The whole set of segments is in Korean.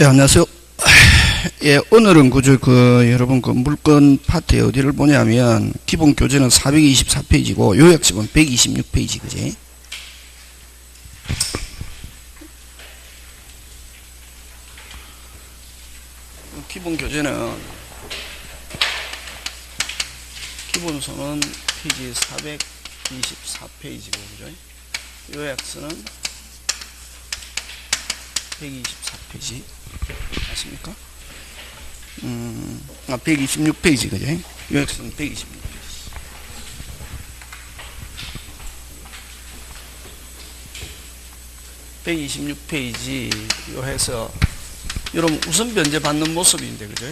예, 안녕하세요. 예, 오늘은 여러분 물건 파트에 어디를 보냐면, 기본 교재는 424페이지고, 요약집은 126페이지, 그지? 기본 교재는, 기본서는 페이지 424페이지고, 그죠? 요약서는 124페이지. 맞습니까? 126페이지, 그죠? 요약서는 126페이지. 요 해서, 여러분, 우선 변제 받는 모습인데, 그죠?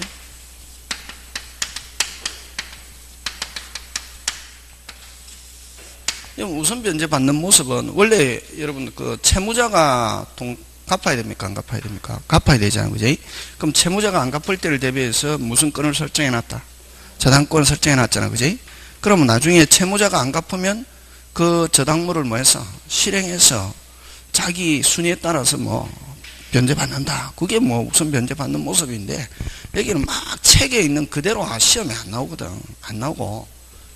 우선 변제 받는 모습은, 원래, 여러분, 채무자가 갚아야 됩니까? 안 갚아야 됩니까? 갚아야 되잖아요. 그죠? 그럼 채무자가 안 갚을 때를 대비해서 무슨 건을 설정해 놨다? 저당권을 설정해 놨잖아. 그죠? 그러면 나중에 채무자가 안 갚으면 그 저당물을 실행해서 자기 순위에 따라서 변제받는다. 그게 우선 변제받는 모습인데, 여기는 막 책에 있는 그대로 시험에 안 나오거든. 안 나오고.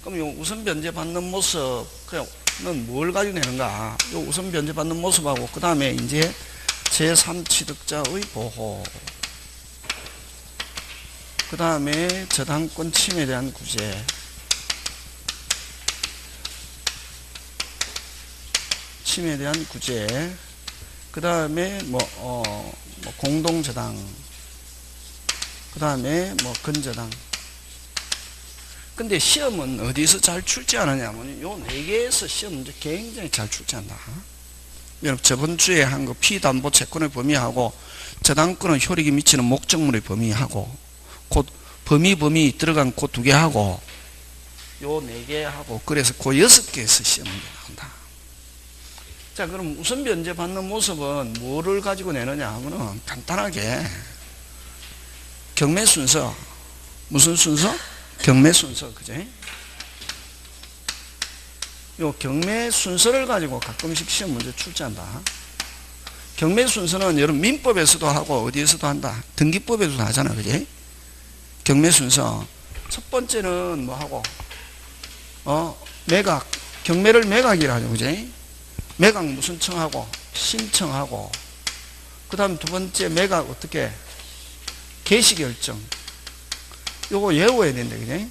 그럼 요 우선 변제받는 모습은 뭘 가지고 내는가? 요 우선 변제받는 모습하고, 그 다음에 이제 제3취득자의 보호, 그 다음에 저당권 침해에 대한 구제, 그 다음에 공동저당, 그 다음에 근저당. 근데 시험은 어디서 잘 출제하느냐면 요 4개에서 시험 문제 굉장히 잘 출제한다. 여러분, 저번 주에 한 거 피담보 채권의 범위하고 저당권은 효력이 미치는 목적물의 범위하고 곧 범위 들어간 그 2개 하고 요 4개 하고, 그래서 그 6개에서 시험 문제 나온다. 자, 그럼 우선 변제 받는 모습은 뭐를 가지고 내느냐 하면은 간단하게 경매 순서, 무슨 순서? 경매 순서, 그제? 요 경매 순서를 가지고 가끔씩 시험 문제 출제한다. 경매 순서는 여러분 민법에서도 하고 어디에서도 한다. 등기법에서도 하잖아. 그지? 경매 순서. 첫 번째는 매각. 경매를 매각이라 하죠. 그지? 매각 무슨 청하고 신청하고, 그 다음 두 번째 매각 어떻게? 개시결정. 요거 외워야 된다. 그지?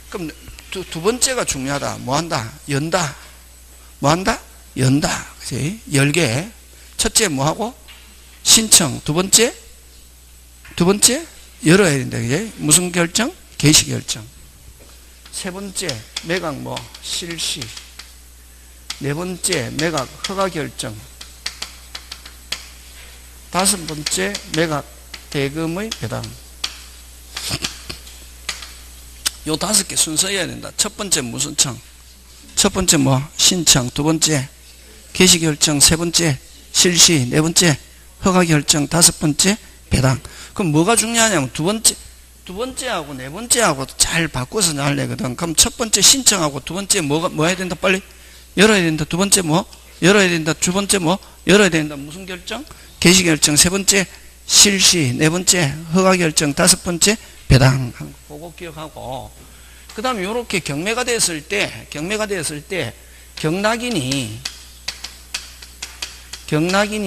그럼 두 번째가 중요하다. 뭐한다? 연다. 뭐한다? 연다. 그치? 열개. 첫째 뭐하고? 신청. 두 번째? 열어야 된다. 그치? 무슨 결정? 개시결정. 세 번째, 매각 실시. 네 번째, 매각 허가결정. 다섯 번째, 매각 대금의 배당. 요 5개 순서여야 된다. 첫 번째 무슨 청? 첫 번째 신청. 두 번째 개시결정. 세 번째 실시. 네 번째 허가결정. 다섯 번째 배당. 그럼 뭐가 중요하냐면 두 번째하고 네 번째하고 잘 바꿔서 나열되거든. 그럼 첫 번째 신청하고 두 번째 뭐 해야 된다? 빨리 열어야 된다. 두 번째 열어야 된다. 두 번째 열어야 된다. 무슨 결정? 개시결정. 세 번째 실시. 네 번째 허가결정. 다섯 번째 배당. 그거 기억하고, 그 다음에 요렇게 경매가 됐을 때 경락인이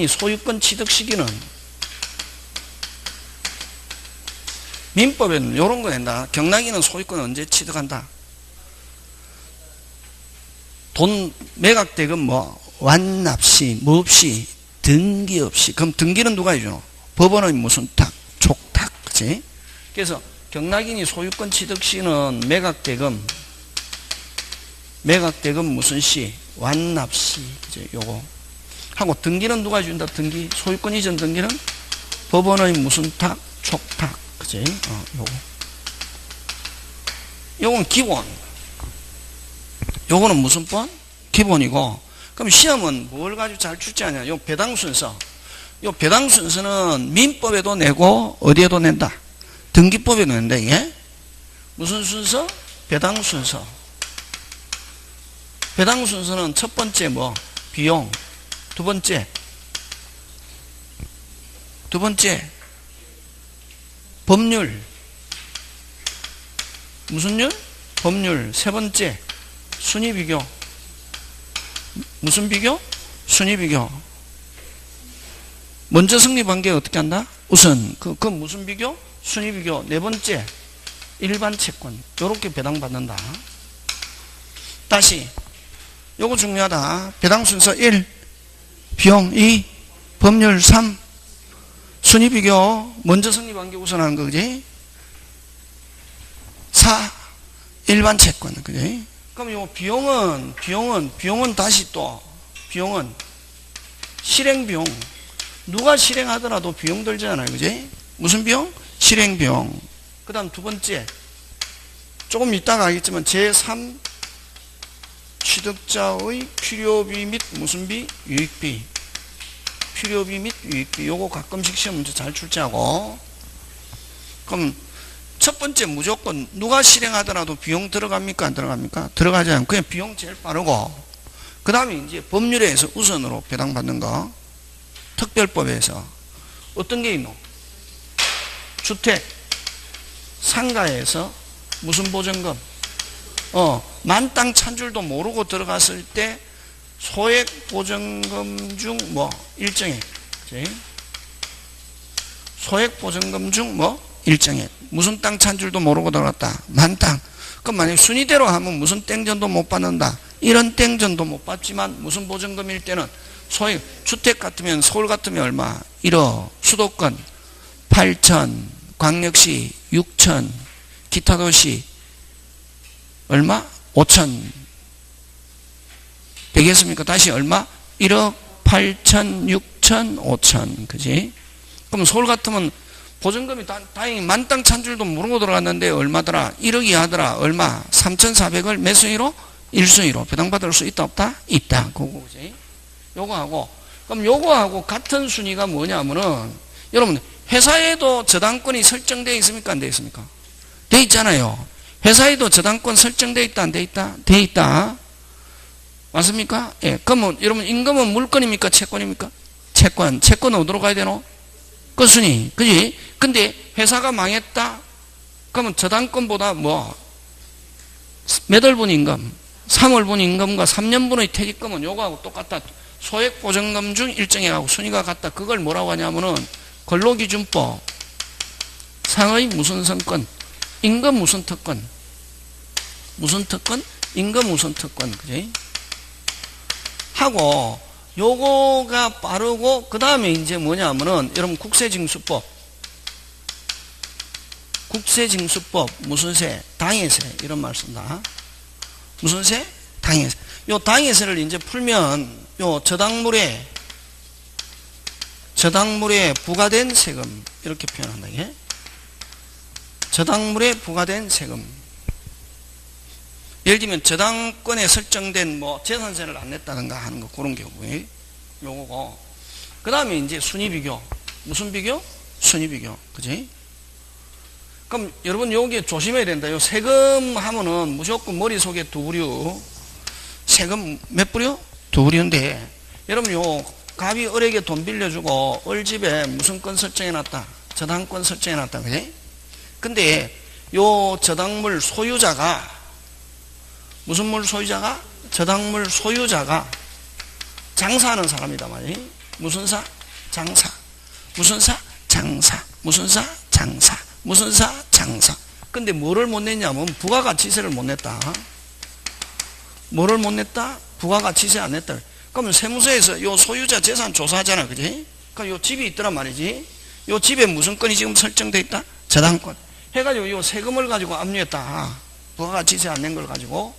소유권 취득 시기는 민법에는 요런 거 낸다. 경락인은 소유권 언제 취득한다? 돈 매각대금 완납시, 없이, 등기 없이. 그럼 등기는 누가 해주노? 법원의 무슨 촉탁, 그치? 그래서 경락인이 소유권 취득 시는 매각대금 무슨 시? 완납시. 그죠? 요거. 하고 등기는 누가 준다? 등기. 소유권 이전 등기는 법원의 무슨 탁? 촉탁. 그죠? 요거. 요건 기본. 요거는 무슨 번? 기본이고. 그럼 시험은 뭘 가지고 잘 출제하냐? 요 배당 순서. 요 배당 순서는 민법에도 내고 어디에도 낸다? 등기법에 넣는데, 이게 무슨 순서? 배당 순서. 배당 순서는 첫 번째 비용. 두 번째 법률. 무슨 율? 법률. 세 번째, 순위비교. 무슨 비교? 순위비교. 먼저 성립한 게 어떻게 한다? 우선 그 무슨 비교? 순위비교. 네 번째, 일반 채권. 요렇게 배당받는다. 다시 요거 중요하다. 배당 순서 1, 비용 2, 법률 3, 순위비교. 먼저 성립한 게 우선하는 거, 그지? 4, 일반 채권, 그지? 그럼 요 비용은 다시 또, 비용은 실행비용. 누가 실행하더라도 비용 들잖아요, 그지? 무슨 비용? 실행비용. 그 다음 두 번째, 조금 이따가 하겠지만, 제3 취득자의 필요비 및 무슨 비? 유익비. 필요비 및 유익비. 요거 가끔씩 시험 문제 잘 출제하고. 그럼 첫 번째 무조건 누가 실행하더라도 비용 들어갑니까? 안 들어갑니까? 들어가지 않고 그냥 비용 제일 빠르고, 그 다음에 이제 법률에서 우선으로 배당받는 거. 특별법에서 어떤 게 있노? 주택, 상가에서 무슨 보증금? 만땅 찬 줄도 모르고 들어갔을 때 소액 보증금 중 뭐 일정액. 소액 보증금 중 뭐 일정액. 무슨 땅 찬 줄도 모르고 들어갔다. 만땅. 그럼 만약 순위대로 하면 무슨 땡전도 못 받는다. 이런 땡전도 못 받지만 무슨 보증금일 때는 소액. 주택 같으면 서울 같으면 얼마? 1억. 수도권 8천. 광역시 6천. 기타 도시 얼마? 5천. 되겠습니까? 다시 얼마? 1억 8천, 6천, 5천. 그지? 그럼 서울 같으면 보증금이 다행히 만땅 찬 줄도 모르고 들어갔는데 얼마더라? 1억 이하더라. 얼마? 3,400을 몇 순위로? 1순위로 배당받을 수 있다 없다? 있다. 그거 그지? 요거하고, 그럼 요거하고 같은 순위가 뭐냐면은, 여러분 회사에도 저당권이 설정되어 있습니까? 안 되어 있습니까? 되어 있잖아요. 회사에도 저당권 설정되어 있다, 안 되어 있다? 되어 있다. 맞습니까? 예. 그러면 여러분 임금은 물건입니까? 채권입니까? 채권. 채권 어디로 가야 되노? 끝순위. 그지? 근데 회사가 망했다? 그러면 저당권보다 뭐 몇 월분 임금? 3월분 임금과 3년분의 퇴직금은 요거하고 똑같다. 소액 보증금 중 일정액하고 순위가 같다. 그걸 뭐라고 하냐면은 근로기준법 상의 무슨 선권? 임금 무슨 특권? 무슨 특권? 임금 무슨 특권. 그지? 하고, 요거가 빠르고, 그 다음에 이제 뭐냐면은, 여러분 국세징수법. 국세징수법. 무슨 세? 당해세. 이런 말 쓴다. 무슨 세? 당해세. 요 당해세를 이제 풀면, 요 저당물에 부과된 세금. 이렇게 표현한다, 이게. 저당물에 부과된 세금. 예를 들면 저당권에 설정된 뭐 재산세를 안 냈다든가 하는 거 그런 경우에 요거고. 그 다음에 이제 순위비교. 무슨 비교? 순위비교. 그지? 그럼 여러분 여기에 조심해야 된다. 요 세금 하면은 무조건 머릿속에 두 부류. 세금 몇 부류? 두 부류인데 여러분 요 갑이 을에게 돈 빌려주고 을 집에 무슨 권 설정해놨다? 저당권 설정해놨다. 그지? 근데 요 저당물 소유자가 무슨 물 소유자가? 저당물 소유자가 장사하는 사람이다 말이지. 무슨 사? 장사. 무슨 사? 장사. 무슨 사? 장사. 무슨 사? 장사. 근데 뭐를 못 냈냐면 부가가치세를 못 냈다. 뭐를 못 냈다? 부가가치세 안 냈다. 그러면 세무서에서 요 소유자 재산 조사하잖아. 그지? 그럼 요 집이 있더란 말이지. 요 집에 무슨 건이 지금 설정돼 있다? 저당권. 해가지고 요 세금을 가지고 압류했다. 부가가치세 안 낸 걸 가지고.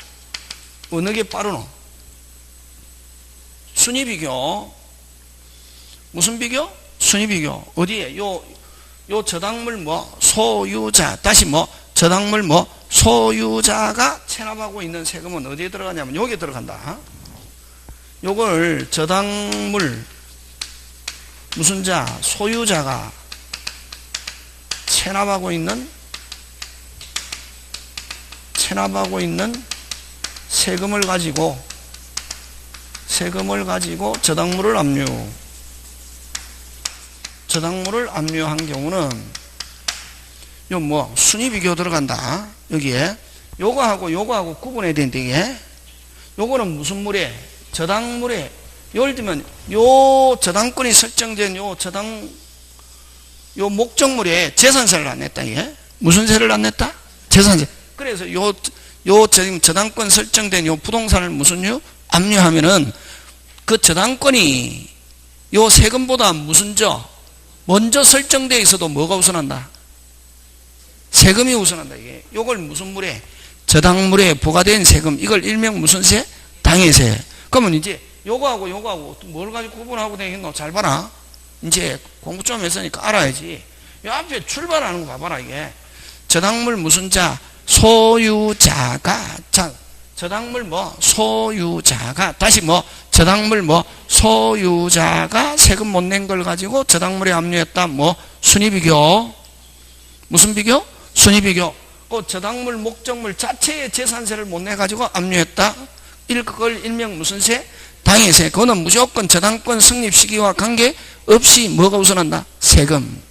어느 게 빠르노? 순위비교. 무슨 비교? 순위비교. 어디에? 요 저당물 뭐? 소유자. 다시 뭐? 저당물 뭐? 소유자가 체납하고 있는 세금은 어디에 들어가냐면 여기에 들어간다. 요걸 저당물 무슨 자? 소유자가 체납하고 있는 세금을 가지고 저당물을 압류한 경우는 요 뭐 순위비교 들어간다. 여기에 요거하고 구분해야 되는데 이게 요거는 무슨 물에? 저당물에. 예를 들면 요 저당권이 설정된 요 목적물에 재산세를 안 냈다. 이게 무슨 세를 안 냈다? 재산세. 그래서 지금 저당권 설정된 요 부동산을 무슨요? 압류하면은 그 저당권이 요 세금보다 무슨 먼저 설정되어 있어도 뭐가 우선한다? 세금이 우선한다. 이게 요걸 무슨 물에? 저당물에 부과된 세금. 이걸 일명 무슨 세? 당해세. 그러면 이제 요거하고 뭘 가지고 구분하고 되겠노? 잘 봐라. 이제 공부 좀 했으니까 알아야지. 요 앞에 출발하는 거 봐봐라. 이게 저당물 무슨 자? 소유자가. 자, 저당물 뭐? 소유자가. 다시 뭐? 저당물 뭐? 소유자가 세금 못 낸 걸 가지고 저당물에 압류했다. 뭐? 순위비교. 무슨 비교? 순위비교. 그 저당물 목적물 자체의 재산세를 못 내 가지고 압류했다. 그걸 일명 무슨 세? 당해세. 그거는 무조건 저당권 성립 시기와 관계없이 뭐가 우선한다? 세금.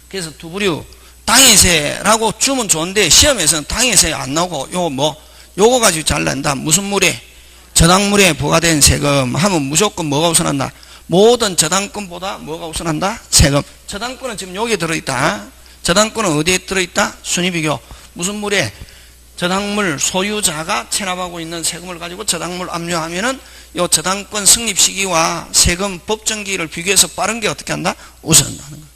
그래서 두 부류 당해세라고 주면 좋은데 시험에서는 당해세 안 나오고 요거 가지고 잘 낸다. 무슨 물에? 저당물에 부과된 세금 하면 무조건 뭐가 우선한다? 모든 저당권보다 뭐가 우선한다? 세금. 저당권은 지금 여기에 들어있다. 저당권은 어디에 들어있다? 순위비교. 무슨 물에? 저당물 소유자가 체납하고 있는 세금을 가지고 저당물 압류하면은 요 저당권 성립 시기와 세금 법정기일을 비교해서 빠른 게 어떻게 한다? 우선한다는 거.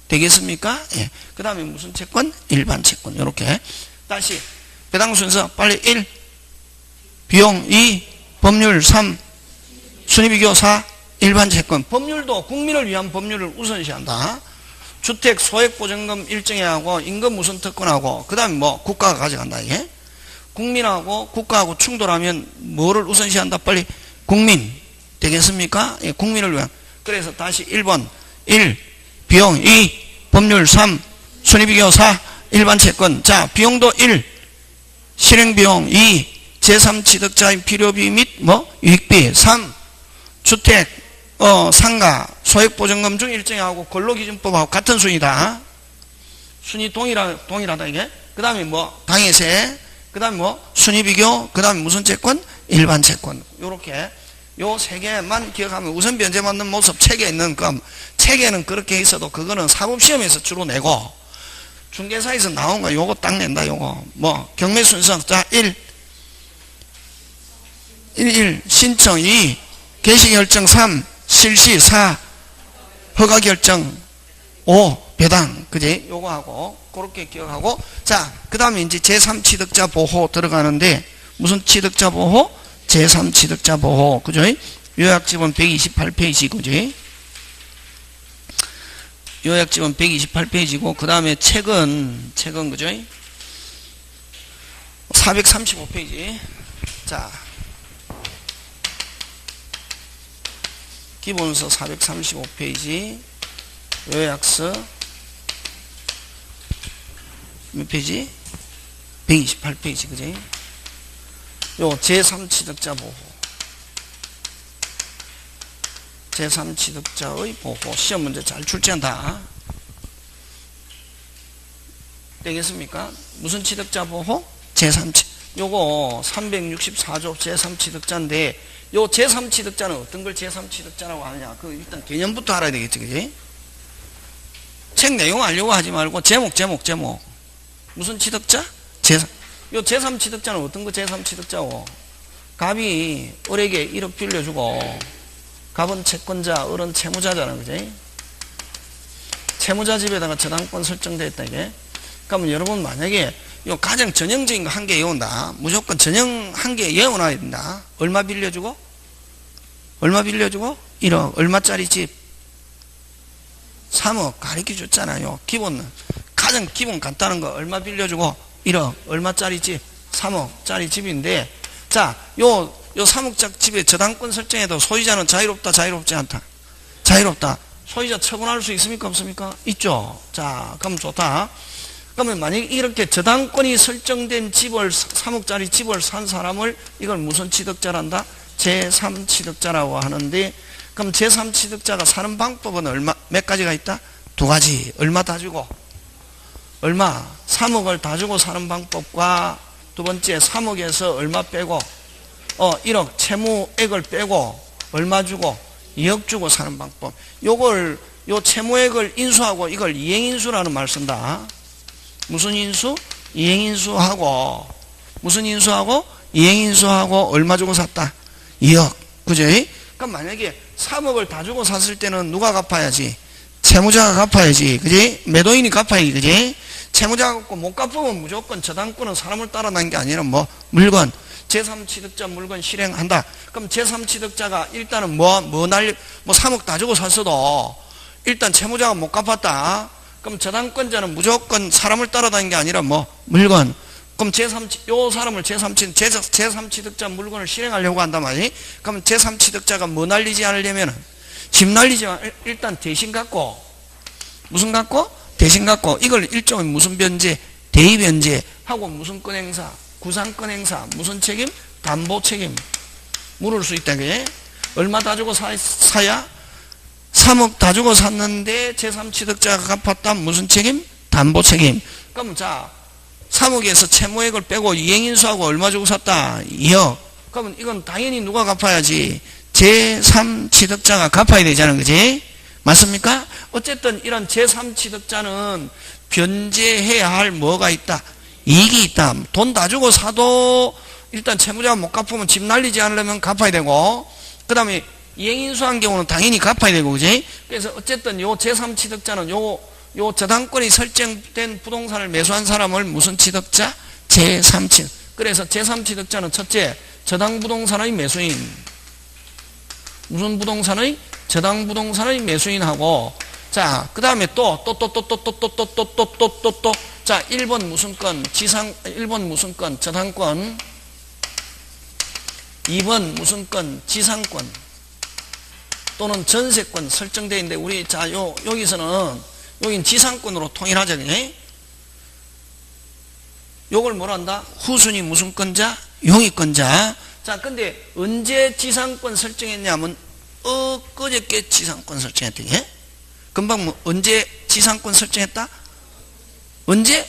되겠습니까? 예. 그 다음에 무슨 채권? 일반 채권. 요렇게. 다시 배당 순서 빨리 1. 비용 2. 법률 3. 순위비교 4. 일반 채권. 법률도 국민을 위한 법률을 우선시한다. 주택 소액보증금 일정하고 임금 무슨 특권하고 그 다음에 뭐 국가가 가져간다. 이게 국민하고 국가하고 충돌하면 뭐를 우선시한다? 빨리 국민. 되겠습니까? 예, 국민을 위한. 그래서 다시 1번 1. 비용 2. 법률 3. 순위비교 4. 일반 채권. 자, 비용도 1. 실행비용 2. 제3취득자의 필요비 및 뭐 유익비 3. 주택 상가 소액보증금 중 일정하고 근로기준법하고 같은 순위다. 순위 동일하다 이게. 그 다음에 뭐 당해세. 그 다음에 뭐 순위비교. 그 다음에 무슨 채권? 일반 채권. 요렇게 요 세 개만 기억하면 우선 변제 맞는 모습 책에 있는 책에는 그렇게 있어도 그거는 사법시험에서 주로 내고 중개사에서 나온 거 요거 딱 낸다. 요거 뭐 경매 순서. 자, 1 신청 2 개시결정 3 실시 4 허가결정 5 배당. 그지? 요거 하고 그렇게 기억하고. 자, 그 다음에 이제 제3취득자 보호 들어가는데 무슨 취득자 보호? 제3취득자 보호. 그죠? 요약집은 128페이지. 그지? 요약집은 128페이지고 그 다음에 책은 그죠? 435페이지. 자, 기본서 435페이지. 요약서 몇 페이지? 128페이지. 그지? 요 제3취득자 보호. 제3취득자의 보호. 시험 문제 잘 출제한다. 되겠습니까? 무슨 취득자 보호? 제3취. 요거 364조 제3취득자인데 요 제3취득자는 어떤 걸 제3취득자라고 하느냐? 그 일단 개념부터 알아야 되겠지. 그지? 책 내용 알려고 하지 말고 제목. 무슨 취득자? 요 제3취득자는 어떤 거 제3취득자고? 갑이 을에게 1억 빌려주고 갑은 채권자, 을은 채무자잖아. 그지? 채무자 집에다가 저당권 설정되어 있다. 이게. 그러면 여러분 만약에 요 가장 전형적인 거 한 개 외운다. 무조건 전형 한 개 외워놔야 된다. 얼마 빌려주고? 1억. 얼마짜리 집? 3억. 가르쳐 줬잖아요. 가장 기본 간단한 거 얼마 빌려주고? 1억. 얼마짜리 집? 3억짜리 집인데, 자, 요 3억짜리 집에 저당권 설정해도 소유자는 자유롭다, 자유롭지 않다? 자유롭다. 소유자 처분할 수 있습니까, 없습니까? 있죠. 자, 그럼 좋다. 그러면 만약에 이렇게 저당권이 설정된 집을 3억짜리 집을 산 사람을 이걸 무슨 취득자란다? 제3취득자라고 하는데, 그럼 제3취득자가 사는 방법은 몇 가지가 있다? 2가지. 얼마 다 주고? 얼마? 3억을 다 주고 사는 방법과 두 번째 3억에서 얼마 빼고 1억 채무액을 빼고 얼마 주고 2억 주고 사는 방법. 요걸 요 채무액을 인수하고 이걸 이행인수라는 말 쓴다. 무슨 인수? 이행인수하고 무슨 인수하고? 이행인수하고 얼마 주고 샀다? 2억. 그지? 그럼 만약에 3억을 다 주고 샀을 때는 누가 갚아야지? 채무자가 갚아야지. 그지? 매도인이 갚아야지. 그지? 채무자가 갚고 못 갚으면 무조건 저당권은 사람을 따라 난 게 아니라 뭐 물건 제3취득자 물건 실행한다. 그럼 제3취득자가 일단은 3억 다 주고 샀어도 일단 채무자가 못 갚았다. 그럼 저당권자는 무조건 사람을 따라다니는 게 아니라 뭐 물건. 그럼 요 사람을 제3취득자 물건을 실행하려고 한단 말이지. 그럼 제3취득자가 뭐 날리지 않으려면 집 날리지 일단 대신 갖고 무슨 갖고? 대신 갖고 이걸 일종의 무슨 변제? 대의변제 하고 무슨 건행사? 구상권 행사. 무슨 책임? 담보 책임. 물을 수 있다. 그게 얼마 다 주고 사야? 3억 다 주고 샀는데 제3취득자가 갚았다. 무슨 책임? 담보 책임. 그럼 자 3억에서 채무액을 빼고 이행인수하고 얼마 주고 샀다? 2억. 그러면 이건 당연히 누가 갚아야지? 제3취득자가 갚아야 되잖아. 그지? 맞습니까? 어쨌든 이런 제3취득자는 변제해야 할 뭐가 있다? 이익이 있다. 돈 다 주고 사도 일단 채무자가 못 갚으면 집 날리지 않으려면 갚아야 되고, 그 다음에 이행인수한 경우는 당연히 갚아야 되고, 그지? 그래서 어쨌든 요 제3취득자는 요 저당권이 설정된 부동산을 매수한 사람을 무슨 취득자? 제3취득. 그래서 제3취득자는 첫째, 저당부동산의 매수인. 무슨 부동산의? 저당부동산의 매수인하고, 자, 그 다음에 자, 1번 무슨 건? 1번 무슨 건? 저당권. 2번 무슨 건? 지상권. 또는 전세권 설정되어 있는데, 우리, 자, 여기서는, 여긴 지상권으로 통일하자, 그냥. 요걸 뭐라 한다? 후순위 무슨 건자? 용익권자. 자, 근데 언제 지상권 설정했냐면, 엊그저께 지상권 설정했다, 예? 금방 뭐, 언제 지상권 설정했다? 언제?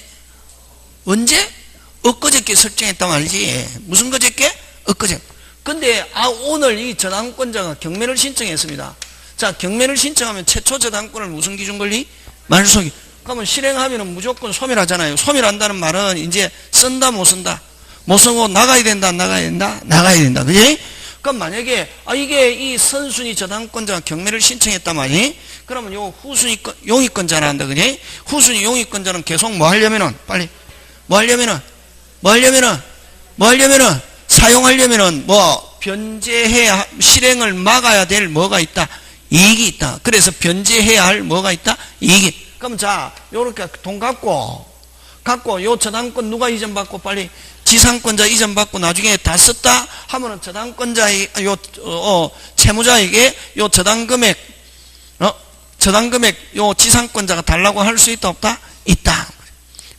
엊그저께 설정했단 말이지. 무슨 그저께? 엊그저께. 근데, 오늘 이 저당권자가 경매를 신청했습니다. 자, 경매를 신청하면 최초 저당권을 무슨 기준 권리? 말소기. 그러면 실행하면은 무조건 소멸하잖아요. 소멸한다는 말은 이제 쓴다, 못 쓴다? 못 쓰고 나가야 된다, 안 나가야 된다? 나가야 된다. 그지? 그럼 만약에, 이게 이 선순위 저당권자가 경매를 신청했단 말이니? 그러면 요 후순위 용익권자라 한다. 그지? 후순위 용익권자는 계속 뭐 하려면은, 빨리, 뭐 하려면은, 사용하려면은 뭐, 변제해야, 실행을 막아야 될 뭐가 있다? 이익이 있다. 그래서 변제해야 할 뭐가 있다? 이익이. 그럼 자, 요렇게 돈 갖고 요 저당권 누가 이전받고 빨리 지상권자 이전받고 나중에 다 썼다 하면은 저당권자의 채무자에게 요 저당금액 요 지상권자가 달라고 할 수 있다 없다? 있다.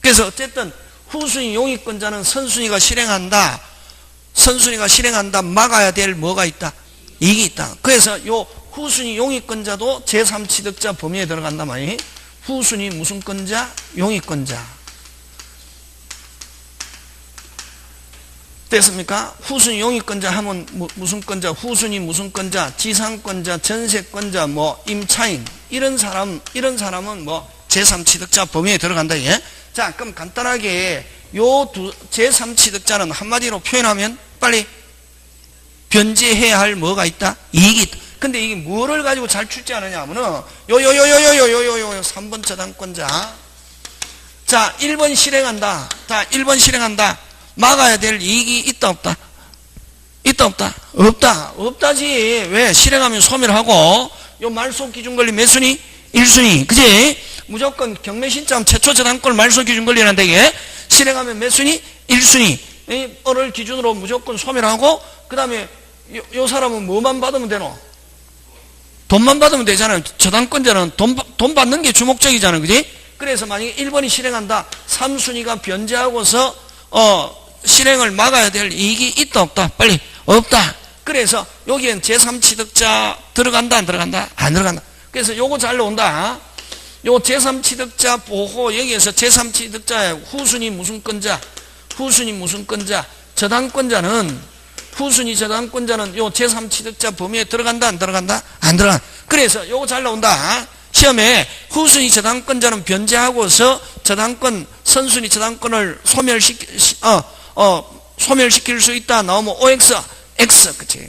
그래서 어쨌든 후순위 용익권자는 선순위가 실행한다 막아야 될 뭐가 있다? 이익이 있다. 그래서 요 후순위 용익권자도 제3취득자 범위에 들어간단 말이에요. 후순위 무슨 권자? 용익권자. 됐습니까? 후순위 용익권자 하면 무슨 권자? 후순위 무슨 권자? 지상권자, 전세권자, 뭐 임차인 이런 사람은 뭐 제3취득자 범위에 들어간다. 예? 자, 그럼 간단하게 요 제3취득자는 한마디로 표현하면 빨리 변제해야 할 뭐가 있다? 이익이 있다. 근데 이게 뭐를 가지고 잘 출제하느냐 하면은 3번 저당권자. 자, 1번 실행한다. 자, 1번 실행한다. 막아야 될 이익이 있다 없다? 있다 없다? 없다. 없다지. 왜? 실행하면 소멸하고 요 말소 기준 권리 몇 순위? 1순위. 그지? 무조건 경매 신청 최초 저당권 말소 기준 권리란다 이게. 실행하면 몇 순위? 1순위. 을 기준으로 무조건 소멸하고 그다음에 요 사람은 뭐만 받으면 되노? 돈만 받으면 되잖아요. 저당권자는 돈 받는 게 주목적이잖아요. 그지? 그래서 만약에 1번이 실행한다. 3순위가 변제하고서 실행을 막아야 될 이익이 있다 없다? 빨리 없다. 그래서 여기엔 제3취득자 들어간다 안 들어간다? 안 들어간다. 그래서 요거 잘 나온다. 요 제3취득자 보호 여기에서 제3취득자의 후순위 무슨 건자, 후순위 무슨 건자, 저당권자는 후순위 저당권자는 요 제3취득자 범위에 들어간다 안 들어간다? 안 들어간다. 그래서 요거 잘 나온다. 시험에 후순위 저당권자는 변제하고서 저당권 선순위 저당권을 소멸시킬 수 있다 나오면 OX X 그치?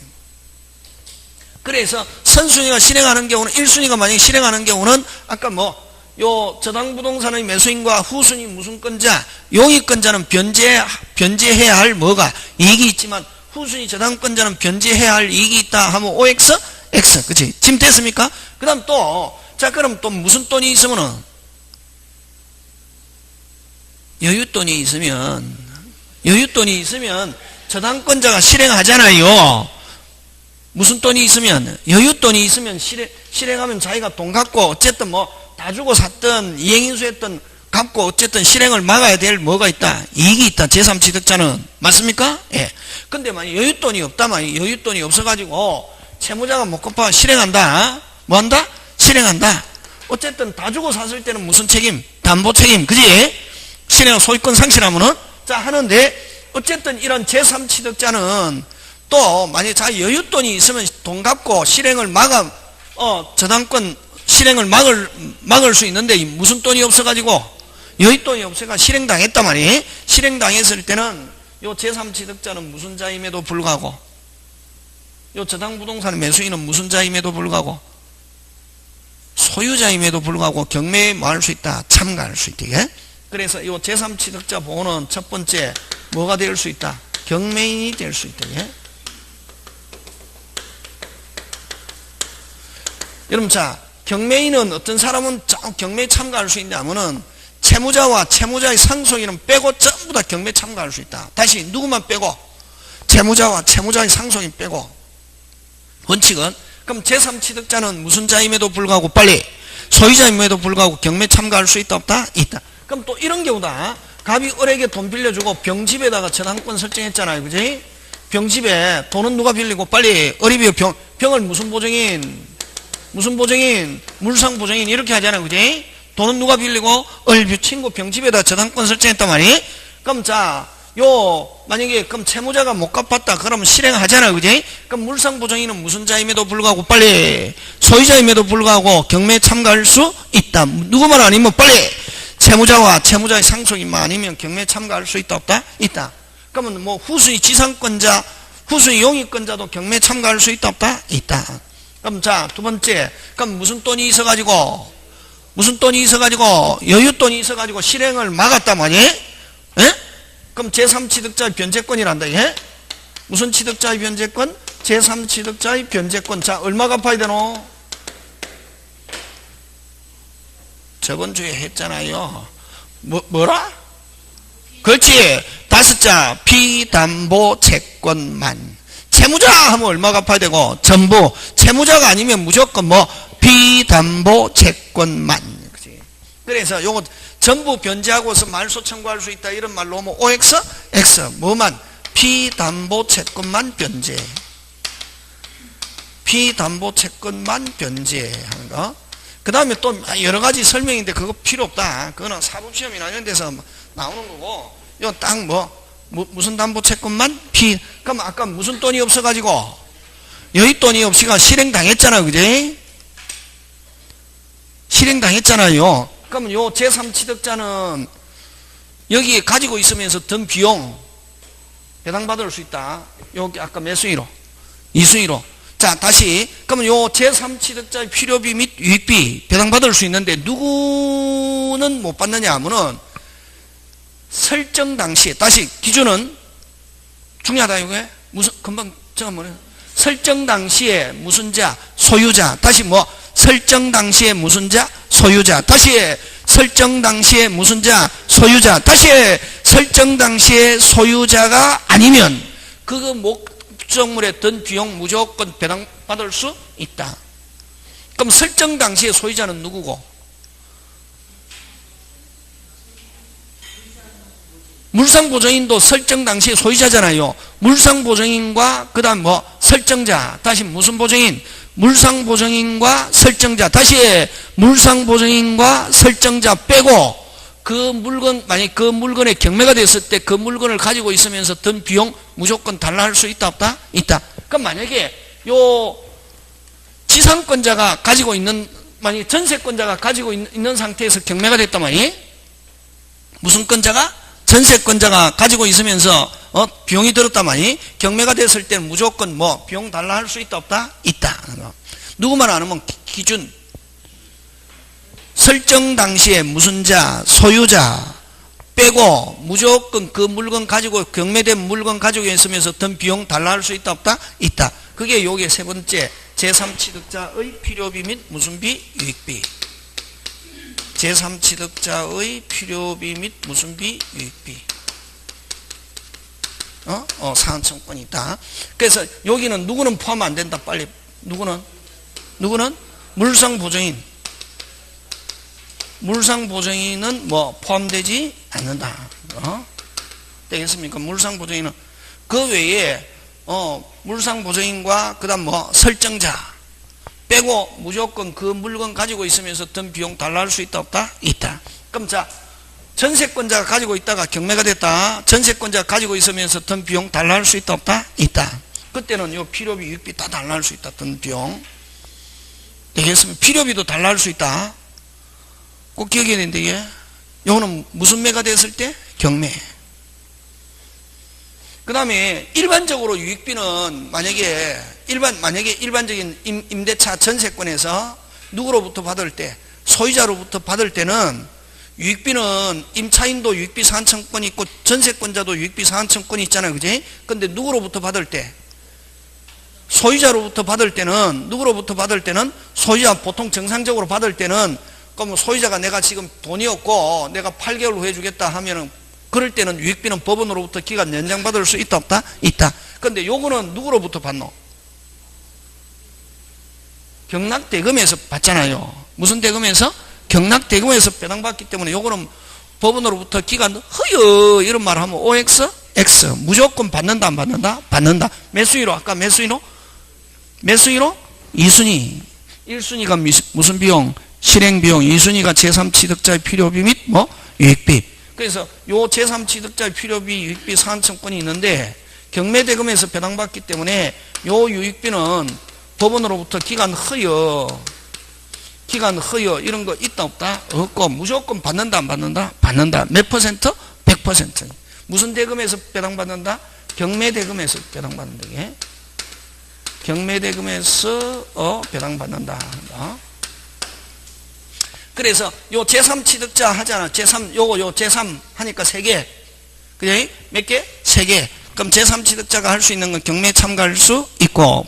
그래서 선순위가 실행하는 경우는 1순위가 만약에 실행하는 경우는 아까 요 저당부동산의 매수인과 후순위 무슨 건자 용익건자는 변제해야 할 뭐가 이익이 있지만 후순위 저당권자는 변제해야 할 이익이 있다 하면 OX X 그치? 지금 됐습니까? 그 다음 자 그럼 또 무슨 돈이 있으면은 여윳돈이 있으면 저당권자가 실행하잖아요. 무슨 돈이 있으면 여윳돈이 있으면 실행하면 자기가 돈 갖고 어쨌든 다 주고 샀든 이행인수했든 갖고 어쨌든 실행을 막아야 될 뭐가 있다 이익이 있다 제3취득자는 맞습니까? 예. 근데 만약 여윳돈이 없다만 여윳돈이 없어가지고 채무자가 못 갚아 실행한다 뭐한다? 실행한다. 어쨌든 다 주고 샀을 때는 무슨 책임? 담보 책임 그지? 실행 소유권 상실하면은 자 하는데 어쨌든 이런 제3취득자는 또 만약에 자기 여윳돈이 있으면 돈 갚고 실행을 저당권 실행을 막을 수 있는데 무슨 돈이 없어가지고 여윳돈이 없어가 실행당했단 말이에요. 실행당했을 때는 요 제3취득자는 무슨 자임에도 불구하고 요 저당부동산 매수인은 무슨 자임에도 불구하고 소유자임에도 불구하고 경매에 뭐 할 수 있다? 참가할 수 있다. 예? 그래서 요 제3취득자 보호는 첫 번째 뭐가 될 수 있다? 경매인이 될 수 있다. 예? 여러분 자 경매인은 어떤 사람은 경매에 참가할 수 있냐 하면은 채무자와 채무자의 상속인은 빼고 전부 다 경매에 참가할 수 있다. 다시 누구만 빼고? 채무자와 채무자의 상속인 빼고. 원칙은 그럼 제3취득자는 무슨 자임에도 불구하고 빨리 소유자임에도 불구하고 경매에 참가할 수 있다 없다? 있다. 그럼 또 이런 경우다. 갑이 을에게 돈 빌려주고 병집에다가 저당권 설정했잖아요. 그지? 병집에 돈은 누가 빌리고 빨리 을이 병을 무슨 보증인? 물상 보증인 이렇게 하잖아요. 그지? 돈은 누가 빌리고 을 친구 병집에다 저당권 설정했단 말이에요. 그럼 만약에 그럼 채무자가 못 갚았다 그러면 실행하잖아요. 그지? 그럼 물상 보증인은 무슨 자임에도 불구하고 빨리 소유자임에도 불구하고 경매에 참가할 수 있다. 누구만 아니면 빨리 채무자와 채무자의 상속인만 아니면 경매에 참가할 수 있다 없다? 있다. 그러면 후순위 지상권자 후순위 용익권자도 경매에 참가할 수 있다 없다? 있다. 그럼 두 번째 그럼 무슨 돈이 있어가지고 여윳돈이 있어가지고 실행을 막았단 말이에요? 예? 그럼 제3취득자의 변제권이란다. 예? 무슨 취득자의 변제권? 제3취득자의 변제권. 자 얼마 갚아야 되노? 저번 주에 했잖아요. 뭐라? 그렇지. 5자 피담보 채권만. 채무자 하면 얼마 갚아야 되고 전부 채무자가 아니면 무조건 비담보 채권만. 그래서 요거 전부 변제하고서 말소 청구할 수 있다 이런 말로 하면 OX X 뭐만 피담보 채권만 변제. 피담보 채권만 변제하는 거. 그 다음에 또 여러 가지 설명인데 그거 필요 없다. 그거는 사법시험이나 이런 데서 나오는 거고 이거 딱 무슨 담보 채권만 그럼 아까 무슨 돈이 없어가지고 여윳돈이 없이가 실행당했잖아. 그지? 실행당했잖아요. 그러면 요 제3취득자는 여기 가지고 있으면서 든 비용 배당받을 수 있다. 여기 아까 몇 순위로? 2순위로. 자 다시 그러면 요 제3취득자의 필요비 및 유익비 배당받을 수 있는데 누구는 못 받느냐 하면은 설정 당시에 다시 기준은 중요하다 이거에 무슨 금방 제가 뭐래요? 설정 당시에 무슨 자 소유자 다시 설정 당시에 무슨 자 소유자 다시 설정 당시에 무슨 자 소유자 다시 설정 당시에 소유자가 아니면 그거 목적물에 든 비용 무조건 배당받을 수 있다. 그럼 설정 당시에 소유자는 누구고? 물상보증인도 설정 당시의 소유자잖아요. 물상보증인과 그 다음 뭐 설정자, 다시 무슨 보증인? 물상보증인과 설정자, 다시 물상보증인과 설정자 빼고 그 물건, 만약 그 물건에 경매가 됐을 때 그 물건을 가지고 있으면서 든 비용 무조건 달라할 수 있다 없다? 있다. 그럼 만약에 요 지상권자가 가지고 있는, 만약 전세권자가 가지고 있는 상태에서 경매가 됐단 말이에요. 무슨 권자가? 전세권자가 가지고 있으면서 비용이 들었단 말이에요. 경매가 됐을 때는 무조건 뭐 비용 달라 할 수 있다 없다? 있다. 누구만 안 하면 기준 설정 당시에 무슨 자, 소유자 빼고 무조건 그 물건 가지고 경매된 물건 가지고 있으면서 든 비용 달라 할 수 있다 없다? 있다. 그게 요게 세 번째 제3취득자의 필요비 및 무슨 비? 유익비. 제3취득자의 필요비 및 무슨 비? 유익비. 상한청권이 있다. 그래서 여기는 누구는 포함 안 된다. 빨리. 누구는? 물상보증인. 물상보증인은 뭐 포함되지 않는다. 되겠습니까? 물상보증인은 그 외에 물상보증인과 그 다음 뭐 설정자 빼고 무조건 그 물건 가지고 있으면서 든 비용 달라 할 수 있다 없다? 있다. 그럼 자, 전세권자가 가지고 있다가 경매가 됐다. 전세권자가 가지고 있으면서 든 비용 달라 할 수 있다 없다? 있다. 그때는 요 필요비 유익비 다 달라 할 수 있다. 든 비용. 되겠습니까? 필요비도 달라 할 수 있다. 꼭 기억해야 되는데 이게 요거는 무슨 매가 됐을 때? 경매. 그 다음에 일반적으로 유익비는 만약에 일반적인 임대차 전세권에서 누구로부터 받을 때, 소유자로부터 받을 때는 유익비는 임차인도 유익비 상한청권이 있고 전세권자도 유익비 상한청권이 있잖아요. 그지? 근데 누구로부터 받을 때? 소유자로부터 받을 때는, 누구로부터 받을 때는 소유자 보통 정상적으로 받을 때는 그럼 소유자가 내가 지금 돈이 없고 내가 8개월 후에 주겠다 하면은 그럴 때는 유익비는 법원으로부터 기간 연장받을 수 있다 없다? 있다. 근데 요거는 누구로부터 받노? 경락대금에서 받잖아요. 무슨 대금에서? 경락대금에서 배당받기 때문에 요거는 법원으로부터 기간 허여 이런 말을 하면 OX? X. 무조건 받는다 안 받는다? 받는다. 몇 순위로? 아까 몇 순위로? 몇 순위로? 2순위. 1순위가 무슨 비용? 실행비용. 2순위가 제3취득자의 필요비 및 뭐? 유익비. 그래서 요 제3취득자의 필요비 유익비 상한청권이 있는데 경매대금에서 배당받기 때문에 요 유익비는 법원으로부터 기간 허여 이런 거 있다 없다? 없고 무조건 받는다 안 받는다? 받는다. 몇 퍼센트? 100%. 무슨 대금에서 배당받는다? 경매대금에서 배당받는다. 예? 경매대금에서 배당받는다. 그래서 요 제3취득자 하잖아. 요 제3 하니까 3개. 그래? 몇 개? 3개. 그럼 제3취득자가 할 수 있는 건 경매에 참가할 수 있고,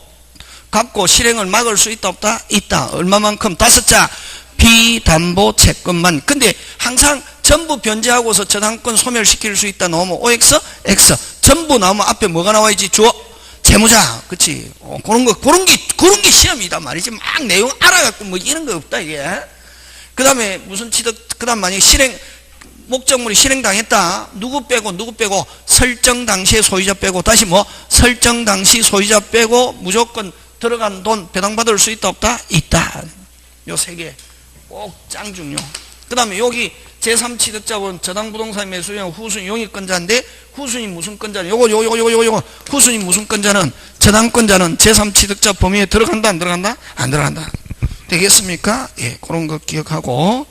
갚고 실행을 막을 수 있다 없다? 있다. 얼마만큼? 5자. 비담보 채권만. 근데 항상 전부 변제하고서 저당권 소멸시킬 수 있다 나오면 OX? X. 전부 나오면 앞에 뭐가 나와야지? 주어? 채무자. 그치? 그런 게 시험이다 말이지. 막 내용 알아갖고 뭐 이런 거 없다, 이게. 그 다음에 무슨 취득, 그 다음 만약에 목적물이 실행당했다. 누구 빼고 설정 당시의 소유자 빼고 다시 뭐 설정 당시 소유자 빼고 무조건 들어간 돈 배당받을 수 있다 없다? 있다. 요 3개 꼭 짱 중요. 그 다음에 여기 제3취득자본 저당부동산 매수형 후순위 용익권자인데 후순위 무슨 권자는 요거 후순위 무슨 권자는 저당권자는 제3취득자 범위에 들어간다 안 들어간다? 안 들어간다. 되겠습니까? 예, 그런 거 기억하고.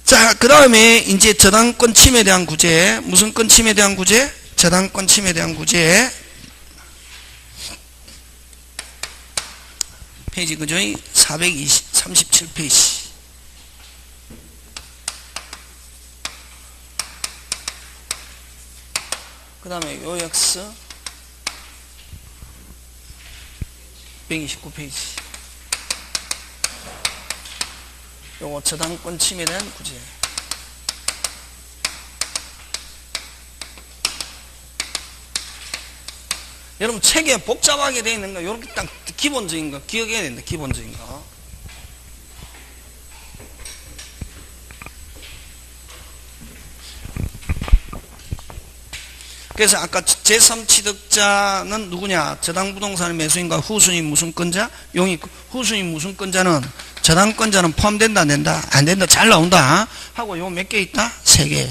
자, 그 다음에 이제 저당권 침해에 대한 구제. 무슨 권 침해에 대한 구제? 저당권 침해에 대한 구제. 페이지 그죠? 437페이지. 그 다음에 요약서 129페이지. 요거 저당권 침해에 대한 구제. 여러분 책에 복잡하게 되어 있는 거 요렇게 딱 기본적인 거 기억해야 된다. 기본적인 거. 그래서 아까 제3취득자는 누구냐? 저당부동산의 매수인과 후순위 무슨권자? 용익. 후순위 무슨권자는 저당권자는 포함된다 안 된다? 안 된다. 잘 나온다. 하고 요 몇 개 있다? 3개.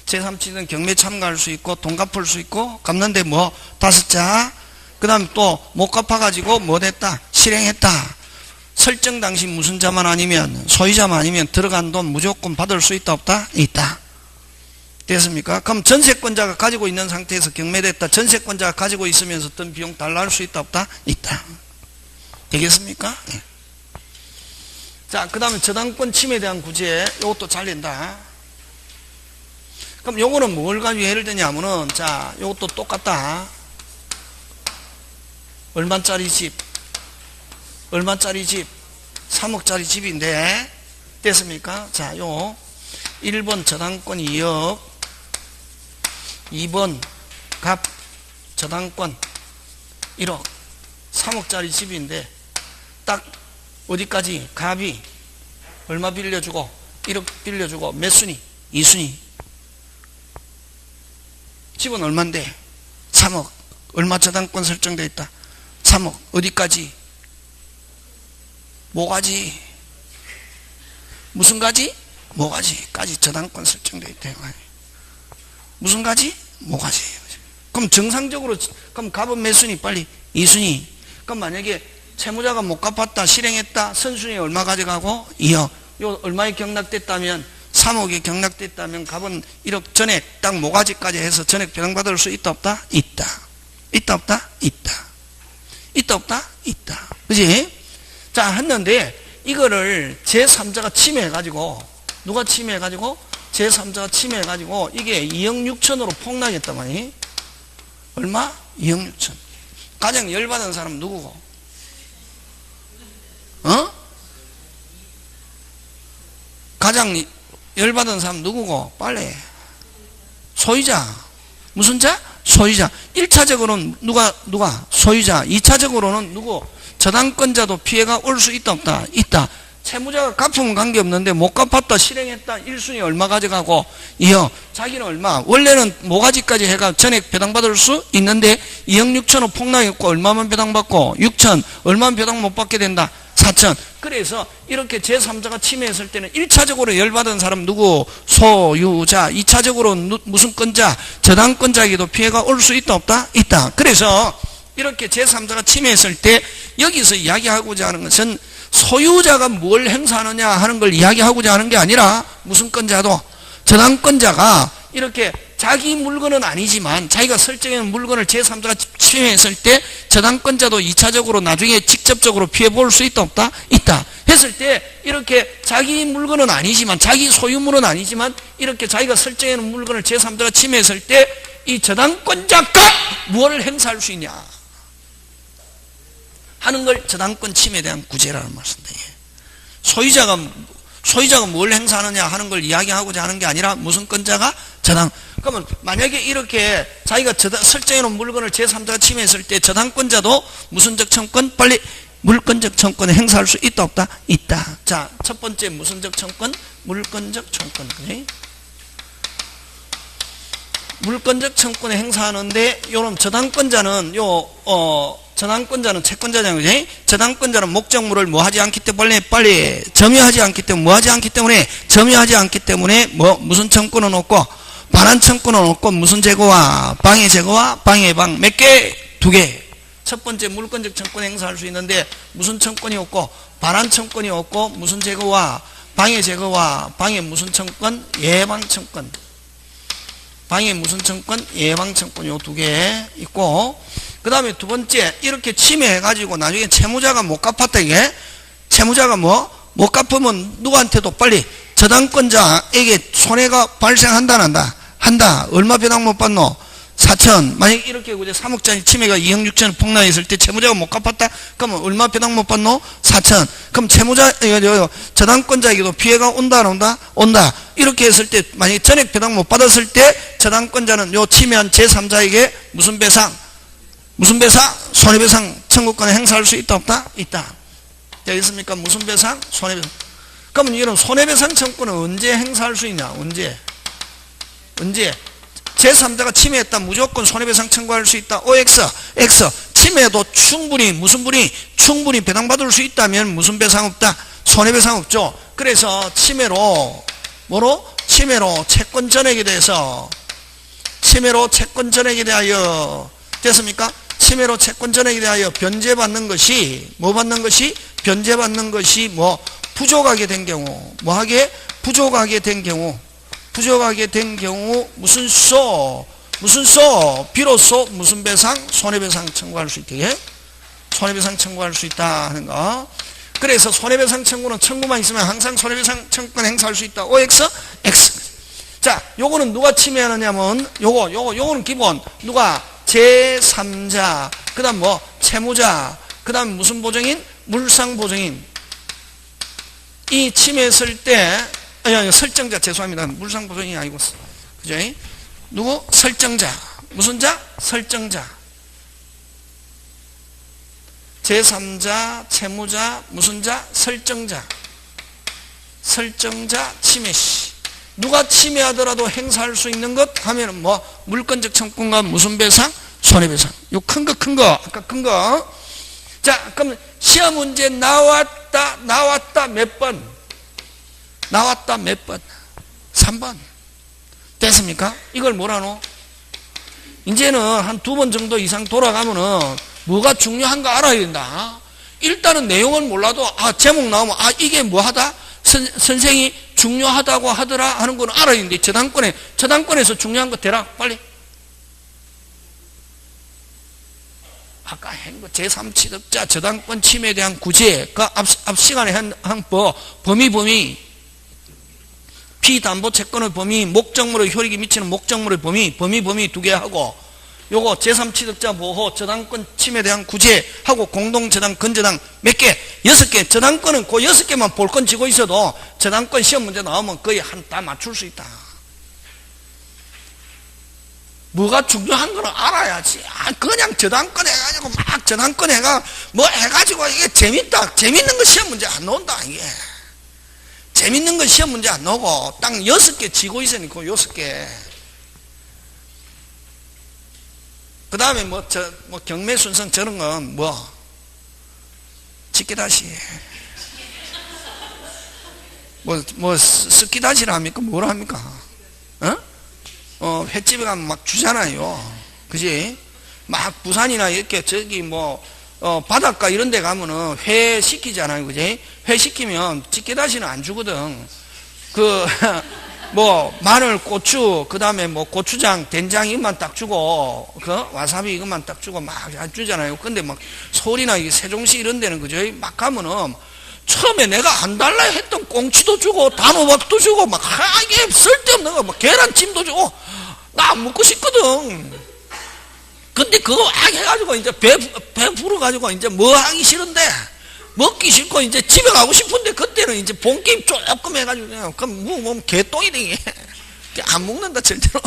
제3취득은 경매 참가할 수 있고 돈 갚을 수 있고 갚는데 뭐 5자. 그 다음에 또 못 갚아가지고 뭐 됐다? 실행했다. 설정 당시 무슨 자만 아니면 소유자만 아니면 들어간 돈 무조건 받을 수 있다 없다? 있다. 됐습니까? 그럼 전세권자가 가지고 있는 상태에서 경매됐다. 전세권자가 가지고 있으면서 든 비용 달라할 수 있다 없다? 있다. 되겠습니까? 네. 자, 그 다음에 저당권 침해에 대한 구제. 이것도 잘 낸다. 그럼 요거는 뭘 가지고 예를 드냐면은 자, 요것도 똑같다. 얼마짜리 집? 얼마짜리 집? 3억짜리 집인데 됐습니까? 자, 요 1번 저당권 2억, 2번 갑 저당권 1억, 3억짜리 집인데 딱 어디까지? 갑이 얼마 빌려주고 1억 빌려주고 몇 순위? 2순위. 집은 얼만데? 3억. 얼마 저당권 설정되어 있다? 3억. 어디까지? 뭐가지? 무슨 가지? 뭐가지까지 저당권 설정되어 있다. 무슨 가지? 뭐가지. 그럼 정상적으로 그럼 갑은 몇 순위? 빨리 2순위. 그럼 만약에 채무자가 못 갚았다, 실행했다, 선순위 얼마 가져가고? 2억. 요 얼마에 경락됐다면 3억에 경락됐다면 갑은 1억 전액 딱 모가지까지 해서 전액 배당받을 수 있다 없다? 있다. 있다 없다? 있다. 있다 없다? 있다. 그지? 자, 했는데 이거를 제3자가 침해해가지고 누가 침해해가지고? 제3자가 침해해가지고 이게 2억 6천으로 폭락했단 말이에요. 얼마? 2억 6천. 가장 열받은 사람 누구고? 가장 열받은 사람 누구고? 빨리. 소유자. 무슨 자? 소유자. 1차적으로는 누가? 소유자. 2차적으로는 누구? 저당권자도 피해가 올 수 있다 없다? 있다. 채무자가 갚으면 관계없는데 못 갚았다, 실행했다, 1순위 얼마 가져가고? 2억. 자기는 얼마? 원래는 모가지까지 해가 전액 배당받을 수 있는데 2억 6천원 폭락했고 얼마만 배당받고? 6천. 얼마만 배당 못 받게 된다? 4천. 그래서 이렇게 제3자가 침해했을 때는 1차적으로 열받은 사람 누구? 소유자. 2차적으로 무슨 권자? 저당권자에게도 피해가 올 수 있다 없다? 있다. 그래서 이렇게 제3자가 침해했을 때 여기서 이야기하고자 하는 것은 소유자가 뭘 행사하느냐 하는 걸 이야기하고자 하는 게 아니라 무슨 권자도 저당권자가 이렇게 자기 물건은 아니지만 자기가 설정해놓은 물건을 제3자가 침해했을 때 저당권자도 2차적으로 나중에 직접적으로 피해 볼 수 있다 없다? 있다. 했을 때 이렇게 자기 물건은 아니지만 자기 소유물은 아니지만 이렇게 자기가 설정해놓은 물건을 제3자가 침해했을 때 이 저당권자가 무엇을 행사할 수 있냐 하는 걸 저당권 침해에 대한 구제라는 말씀입니다. 소유자가 뭘 행사하느냐 하는 걸 이야기하고자 하는 게 아니라 무슨 권자가? 저당. 그러면 만약에 이렇게 자기가 설정해놓은 물건을 제3자가 침해했을 때 저당권자도 무슨적 청권? 빨리 물권적 청권을 행사할 수 있다 없다? 있다. 자, 첫 번째 무슨적 청권? 물권적 청권. 네? 물권적 청권을 행사하는데 요런 저당권자는 저당권자는 채권자잖아요. 그지? 저당권자는 목적물을 뭐 하지 않기 때문에 빨리 점유하지 않기 때문에 뭐 하지 않기 때문에 점유하지 않기 때문에 뭐 무슨 청권은 없고 반환 청권은 없고 무슨 제거와 방해 제거와 방해 방 몇 개? 2개. 첫 번째 물권적 청권 행사할 수 있는데 무슨 청권이 없고 반환 청권이 없고 무슨 제거와 방해 제거와 방해 무슨 청권? 예방 청권. 방해 무슨 청권? 예방 청권 요 2개 있고 그 다음에 두 번째 이렇게 침해해가지고 나중에 채무자가 못 갚았다 이게 채무자가 못 갚으면 누구한테도 빨리 저당권자에게 손해가 발생한다 안 한다? 한다. 얼마 배당 못 받노? 4천. 만약에 이렇게 3억짜리 침해가 2억 6천 폭락했을 때 채무자가 못 갚았다? 그러면 얼마 배당 못 받노? 4천. 그럼 저당권자에게도 피해가 온다 안 온다? 온다. 이렇게 했을 때 만약에 전액 배당 못 받았을 때 저당권자는 요 침해한 제3자에게 무슨 배상? 무슨 배상? 손해배상 청구권을 행사할 수 있다 없다? 있다. 되겠습니까? 무슨 배상? 손해배상. 그러면 이런 손해배상 청구권은 언제 행사할 수 있냐? 언제? 제3자가 침해했다. 무조건 손해배상 청구할 수 있다. OX, X. 침해도 충분히, 무슨 분이 충분히 배당받을 수 있다면 무슨 배상 없다? 손해배상 없죠. 그래서 침해로, 뭐로? 침해로 채권 전액에 대해서, 침해로 채권 전액에 대하여, 됐습니까? 침해로 채권 전액에 대하여 변제받는 것이, 뭐 받는 것이? 변제받는 것이 뭐, 부족하게 된 경우, 뭐 하게? 부족하게 된 경우, 부족하게 된 경우, 무슨 소? 무슨 소? 비로소 무슨 배상? 손해배상 청구할 수 있게. 손해배상 청구할 수 있다 하는 거. 그래서 손해배상 청구는 청구만 있으면 항상 손해배상 청구권 행사할 수 있다. OX, X. 자, 요거는 누가 침해하느냐면, 요거는 기본. 누가? 제3자. 그 다음 뭐? 채무자. 그 다음 무슨 보증인? 물상보증인. 이 침해했을 때, 아니, 설정자, 죄송합니다. 물상보증인이 아니고, 그죠? 누구? 설정자. 무슨 자? 설정자. 제3자, 채무자, 무슨 자? 설정자. 설정자, 침해시. 누가 침해하더라도 행사할 수 있는 것 하면은 뭐, 물권적 청구권과 무슨 배상? 손해배상. 요 큰 거, 아까 큰 거. 자, 그럼 시험 문제 나왔다 몇 번? 나왔다 몇 번? 3번. 됐습니까? 이걸 뭐라노? 이제는 한 2번 정도 이상 돌아가면은 뭐가 중요한가 알아야 된다. 일단은 내용은 몰라도 제목 나오면 이게 뭐하다? 선생이 중요하다고 하더라 하는 건 알아야 되는데 저당권에서 중요한 거 대라 빨리. 아까 한거 제3취득자 저당권 침해에 대한 구제 그 앞 시간에 한 범위 피담보 채권의 범위 목적물의 효력이 미치는 목적물의 범위 2개 하고 요거 제3취득자 보호 저당권 침해에 대한 구제하고 공동저당 근저당 몇 개? 6개. 저당권은 그 6개만 볼건 쥐고 있어도 저당권 시험 문제 나오면 거의 다 맞출 수 있다. 뭐가 중요한 거는 알아야지. 그냥 저당권 해가지고 막 저당권 뭐 해가지고 이게 재밌다. 재밌는 거 시험 문제 안 나온다, 이게. 재밌는 거 시험 문제 안 나오고 딱 6개 쥐고 있으니까 6개. 그 다음에 뭐 경매 순서 저런 건 짓기다시. 습기다시라 합니까? 뭐라 합니까? 횟집에 가면 막 주잖아요. 그지? 막 부산이나 이렇게 바닷가 이런 데 가면은 회 시키잖아요. 그지? 회 시키면 집게다시는 안 주거든. 마늘, 고추, 그 다음에 고추장, 된장 이것만 딱 주고, 와사비 이것만 딱 주고 막 주잖아요. 근데 막 서울이나 세종시 이런 데는 그죠? 막 가면은 처음에 내가 안 달라 했던 꽁치도 주고, 단호박도 주고, 이게 쓸데없는 거, 계란찜도 주고, 나 안 먹고 싶거든. 근데 그거 해가지고 이제 배 불어가지고 이제 뭐 하기 싫은데, 먹기 싫고 이제 집에 가고 싶은데 그때는 이제 본게임 조금 해가지고 그럼 개똥이 되게 안 먹는다 절대로.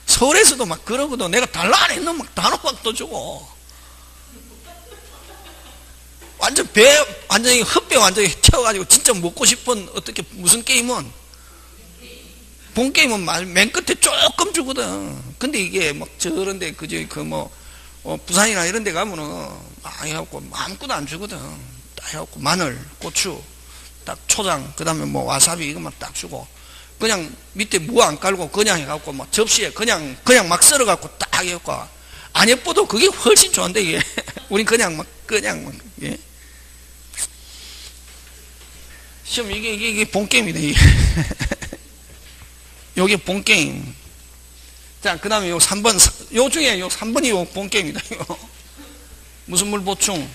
서울에서도 막 그러거든. 내가 달라 안 했는 단호박도 주고 완전히 헛배 완전히 채워가지고 진짜 먹고 싶은 무슨 게임은 본게임은 맨 끝에 조금 주거든. 근데 이게 저런데 부산이나 이런 데 가면은 해갖고 아무것도 안 주거든. 딱 해갖고 마늘, 고추, 딱 초장, 그 다음에 와사비 이것만 딱 주고 그냥 밑에 무 안 깔고 그냥 해갖고 접시에 그냥 막 썰어갖고 딱 해갖고 안 예뻐도 그게 훨씬 좋은데 이게 우린 그냥 예. 시험 이게 본게임이다 이게. 요게 본게임. 자, 그 다음에 요 3번, 요 중에 요 3번이 요 본게임이다, 이거. 무슨 물 보충?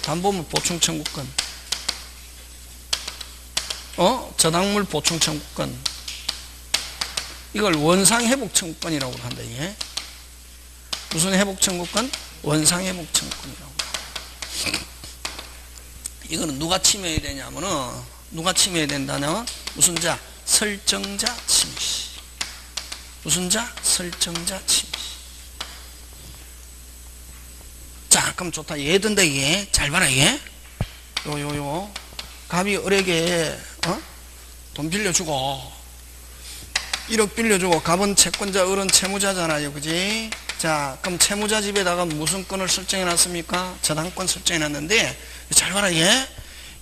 담보물 보충 청구권. 저당물 보충 청구권. 이걸 원상회복 청구권이라고 한다, 이게. 무슨 회복 청구권? 원상회복 청구권이라고. 이거는 누가 침해해야 되냐면은, 누가 침해해야 된다면, 무슨 자? 설정자 침해시. 무슨 자? 설정자 침해시. 자, 그럼 좋다. 얘 든다, 이게. 잘 봐라, 이게. 갑이 을에게, 돈 빌려주고, 1억 빌려주고 갑은 채권자, 을은 채무자잖아요. 그지? 자, 그럼 채무자 집에다가 무슨 건을 설정해 놨습니까? 저당권 설정해 놨는데, 잘 봐라, 얘.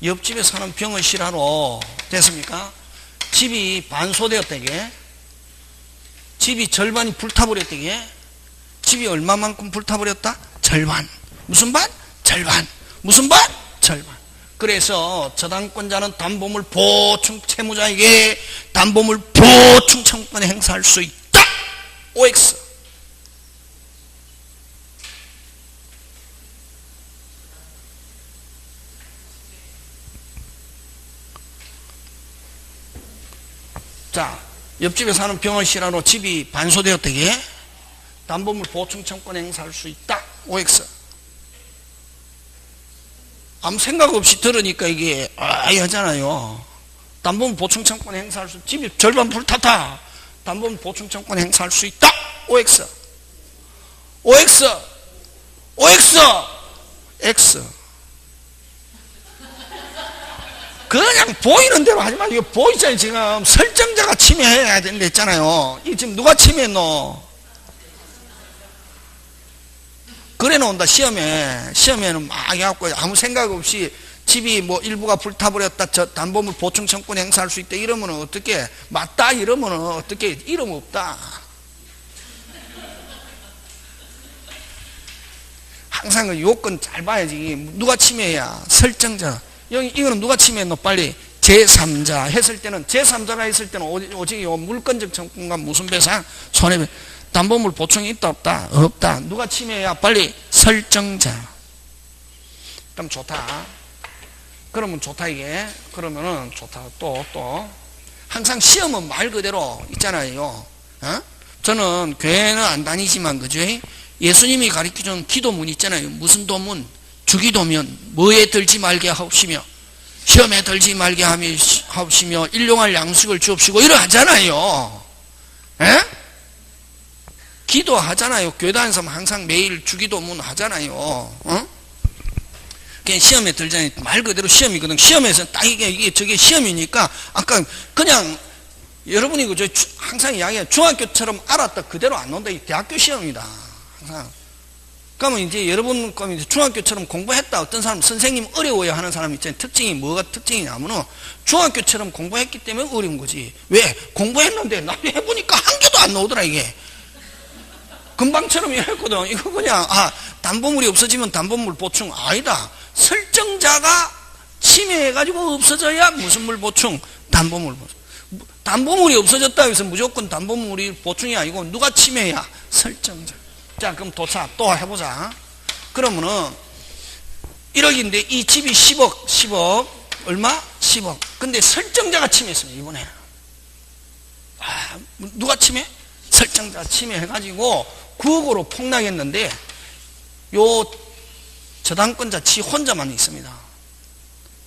옆집에 사는 병의 실화로, 됐습니까? 집이 반소되었다게. 집이 절반이 불타버렸다게. 집이 얼마만큼 불타버렸다? 절반. 무슨 반? 절반. 무슨 반? 절반. 그래서 저당권자는 담보물 보충 채무자에게 담보물 보충 청구권을 행사할 수 있다. OX. 자, 옆집에 사는 병원 실화로 집이 반소되었다게 담보물 보충 청구권 행사할 수 있다. OX. 아무 생각 없이 들으니까 이게 하잖아요. 담보물 보충 청구권 행사할 수, 집이 절반 불탔다. 담보물 보충 청구권 행사할 수 있다. OX. OX. OX. X. 그냥 보이는 대로 하지 마. 이거 보이잖아요. 지금 설정자가 침해해야 된다 했잖아요. 이 지금 누가 침해했노? 그래 놓은다. 시험에는 막 해갖고 아무 생각 없이 집이 뭐 일부가 불타버렸다, 저 담보물 보충 청구권 행사할 수 있다 이러면은 어떻게, 맞다 이러면은 어떻게, 이름 없다. 항상 그 요건 잘 봐야지. 누가 침해해야? 설정자. 여기 이거는 누가 침해했노? 빨리. 제3자 했을 때는, 제3자가 했을 때는 오직 요 물건적 청구권과 무슨 배상? 손해배상. 담보물 보충이 있다 없다? 없다. 누가 침해해야? 빨리. 설정자. 그럼 좋다. 그러면 좋다 이게. 그러면은 좋다. 또 항상 시험은 말 그대로 있잖아요. 어? 저는 교회는 안 다니지만 그죠? 예수님이 가르쳐준 기도문 있잖아요. 무슨 도문? 주기도면 뭐에 들지 말게 하옵시며 시험에 들지 말게 하옵시며 일용할 양식을 주옵시고 이러 하잖아요. 에? 기도하잖아요. 교회 다니면서 항상 매일 주기도문 하잖아요. 어? 그냥 시험에 들잖아요. 말 그대로 시험이거든. 시험에서는 딱 이게 저게 시험이니까 아까 그냥 여러분이 그저 항상 이야기해요. 중학교처럼 알았다 그대로 안 논다. 이 대학교 시험이다. 항상. 그러면 이제 여러분 중학교처럼 공부했다. 어떤 사람 선생님 어려워요 하는 사람 있잖아요. 특징이 뭐가 특징이냐면은 중학교처럼 공부했기 때문에 어려운 거지. 왜? 공부했는데 나도 해보니까 한 개도 안 나오더라 이게. 금방처럼 이랬거든. 이거 그냥 담보물이 없어지면 담보물 보충 아니다. 설정자가 침해해가지고 없어져야 무슨 물 보충? 담보물 보충. 담보물이 없어졌다 해서 무조건 담보물이 보충이 아니고 누가 침해해야? 설정자. 자, 그럼 도차 또 해보자. 그러면은 1억인데 이 집이 10억 얼마? 10억. 근데 설정자가 침해했습니다 이번에. 누가 침해? 설정자 침해해가지고 9억으로 폭락했는데 요 저당권자 지 혼자만 있습니다.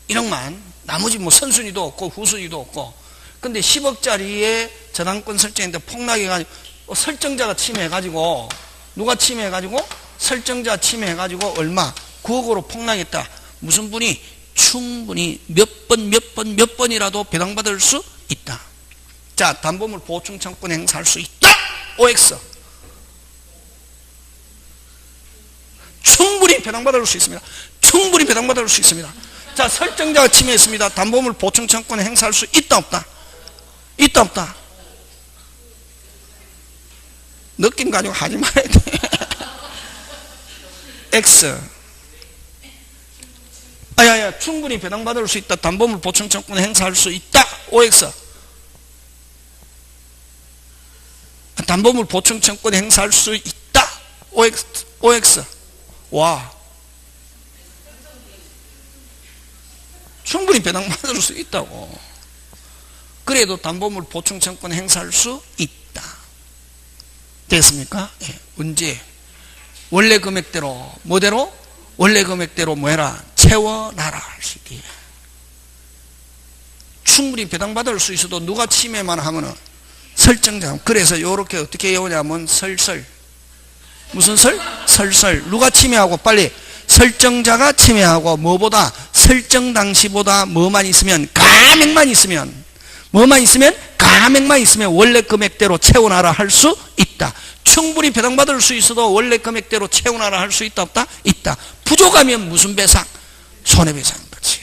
1억만. 나머지 뭐 선순위도 없고 후순위도 없고. 근데 10억짜리에 저당권 설정인데 폭락해가지고 설정자가 침해해가지고 누가 침해해가지고? 설정자 침해해가지고 얼마? 9억으로 폭락했다. 무슨 분이? 충분히 몇 번이라도 배당받을 수 있다. 자, 담보물 보충 청구권 행사할 수 있다. OX. 충분히 배당받을 수 있습니다. 충분히 배당받을 수 있습니다. 자, 설정자가 침해했습니다. 담보물 보충 청구권 행사할 수 있다 없다? 있다 없다? 느낌 가지고 하지 말아야 돼. X. 충분히 배당받을 수 있다. 담보물 보충 청구권 행사할 수 있다. OX. 담보물 보충 청구권 행사할 수 있다. OX. 와. 충분히 배당받을 수 있다고. 그래도 담보물 보충 청구권 행사할 수 있다. 됐습니까? 예. 언제? 원래 금액대로 뭐대로? 원래 금액대로 뭐해라? 채워놔라. 충분히 배당받을 수 있어도 누가 침해만 하면은 설정자. 그래서 요렇게 어떻게 해오냐면 설설. 무슨 설? 설설. 누가 침해하고? 빨리. 설정자가 침해하고 뭐보다? 설정 당시보다 뭐만 있으면? 가맹만 있으면. 뭐만 있으면? 가맹만 있으면 원래 금액대로 채워놔라 할 수 있다. 충분히 배당받을 수 있어도 원래 금액대로 채워놔라 할 수 있다 없다? 있다. 부족하면 무슨 배상? 손해배상. 그렇지.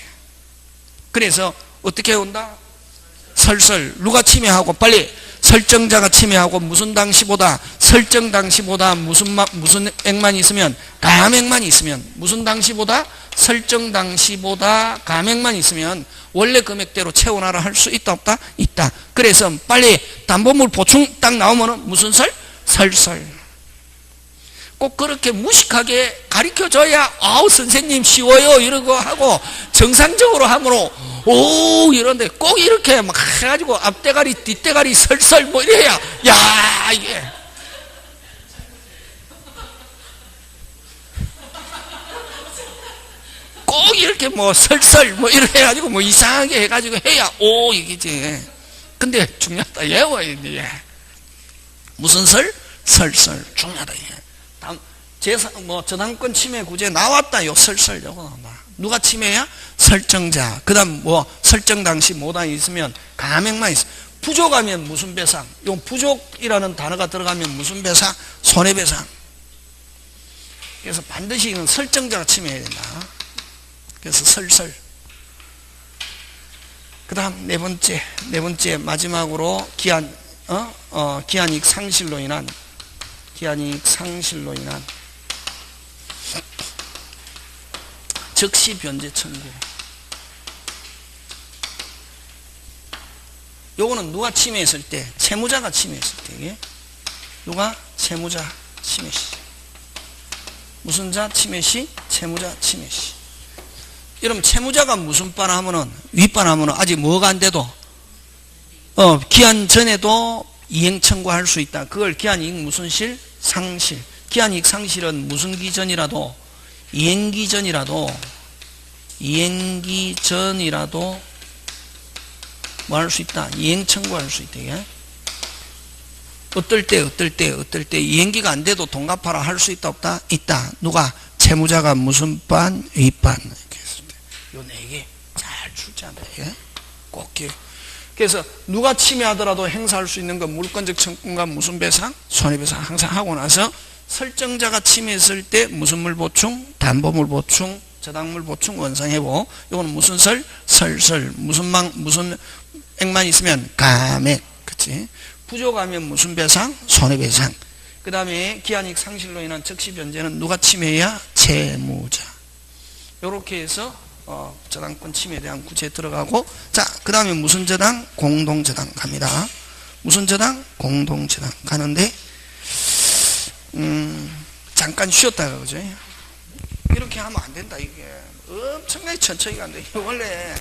그래서 어떻게 온다? 설설. 누가 침해하고 빨리 설정자가 침해하고 무슨 당시보다 설정 당시보다 무슨 액만 있으면 감액만 있으면 무슨 당시보다 설정 당시보다 감액만 있으면 원래 금액대로 채워놔라 할 수 있다 없다? 있다. 그래서 빨리 담보물 보충 딱 나오면은 무슨 설? 설설. 꼭 그렇게 무식하게 가르쳐줘야 아우 선생님 쉬워요 이러고 하고 정상적으로 하므로 오 이런데 꼭 이렇게 막 해가지고 앞대가리 뒷대가리 설설 뭐 이래야 야 이게 꼭 이렇게 뭐 설설 뭐 이래 해가지고 뭐 이상하게 해가지고 해야 오 이게지. 근데 중요하다 외워야 돼. 무슨 설? 설설 중요하다. 다음 저당권 침해 구제 나왔다. 요 설설 요거 나온다. 누가 침해야? 설정자. 그 다음 설정 당시 뭐다 있으면 감액만 있어. 부족하면 무슨 배상? 요 부족이라는 단어가 들어가면 무슨 배상? 손해배상. 그래서 반드시 이건 설정자가 침해해야 된다. 그래서 설설. 그 다음 네 번째 마지막으로 기한이익 상실로 인한 즉시 변제 청구. 요거는 누가 침해했을 때? 채무자가 침해했을 때. 이게 누가? 채무자 침해 시. 무슨 자 침해 시? 채무자 침해 시. 여러분 채무자가 무슨 바나 하면은 윗바나 하면은 아직 뭐가 안 돼도 기한 전에도 이행 청구할 수 있다. 그걸 기한이익 무슨 실? 상실. 기한이익 상실은 무슨 기전이라도 이행기 전이라도 뭐 할 수 있다? 이행 청구할 수 있다. 이게? 어떨 때 이행기가 안 돼도 돈 갚아라 할 수 있다 없다? 있다. 누가? 채무자가 무슨 반? 윗반. 이렇게 했을 때. 요 네 개 잘 출제한다. 이게? 꼭 기억. 그래서 누가 침해하더라도 행사할 수 있는 건 물권적 청구가 무슨 배상? 손해배상 항상 하고 나서 설정자가 침해했을 때 무슨 물 보충? 담보물 보충, 저당물 보충, 원상회복. 이거는 무슨 설? 설설. 무슨 액만 있으면 감액. 그치? 부족하면 무슨 배상? 손해배상. 그 다음에 기한이익 상실로 인한 즉시 변제는 누가 침해해야? 채무자. 요렇게 해서 저당권 침해에 대한 구제에 들어가고, 자, 그 다음에 무슨 저당? 공동저당 갑니다. 무슨 저당? 공동저당 가는데, 잠깐 쉬었다가, 그죠? 이렇게 하면 안 된다, 이게. 엄청나게 천천히 간다. 원래